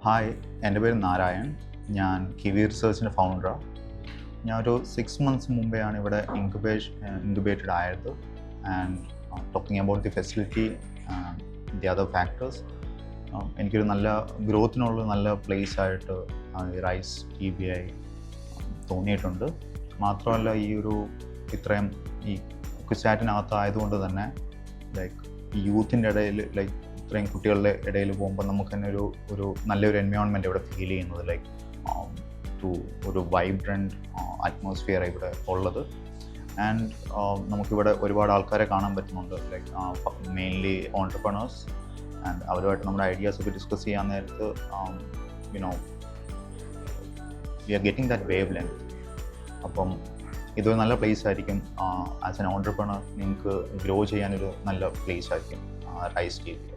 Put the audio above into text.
Hi, എൻ്റെ പേര് നാരായൺ. ഞാൻ കിവി റിസർച്ചിൻ്റെ ഫൗണ്ടറാണ്. ഞാനൊരു 6 months മുമ്പെയാണ് ഇവിടെ ഇൻക്യുബേറ്റഡ് ആയത്. And talking about the facility, the other factors, എനിക്കൊരു നല്ല ഗ്രോത്തിനുള്ള നല്ല പ്ലേസ് ആയിട്ട് റൈസ് TBI തോന്നിയിട്ടുണ്ട്. മാത്രമല്ല ഇത്രയും ഈ കുസാറ്റിനകത്ത് ആയതുകൊണ്ട് തന്നെ ഈ യൂത്തിൻ്റെ ഇടയിൽ ഇത്രയും കുട്ടികളുടെ ഇടയിൽ പോകുമ്പോൾ നമുക്ക് തന്നെ ഒരു നല്ലൊരു എൻവയോൺമെൻറ്റ് ഇവിടെ ഫീൽ ചെയ്യുന്നത്, ഒരു വൈബ്രൻറ്റ് അറ്റ്മോസ്ഫിയർ ഇവിടെ ഉള്ളത്. ആൻഡ് നമുക്കിവിടെ ഒരുപാട് ആൾക്കാരെ കാണാൻ പറ്റുന്നുണ്ട്, മെയിൻലി ഓൺട്രപ്രണേഴ്സ്. ആൻഡ് അവരുമായിട്ട് നമ്മുടെ ഐഡിയാസൊക്കെ ഡിസ്കസ് ചെയ്യാൻ നേരത്ത് we are getting that wavelength. അപ്പം ഇതൊരു നല്ല പ്ലേസ് ആയിരിക്കും. ആസ് എൻ ഓൺട്രപ്രണർ നിങ്ങൾക്ക് ഗ്രോ ചെയ്യാനൊരു നല്ല പ്ലേസ് ആയിരിക്കും റൈസ് TBI.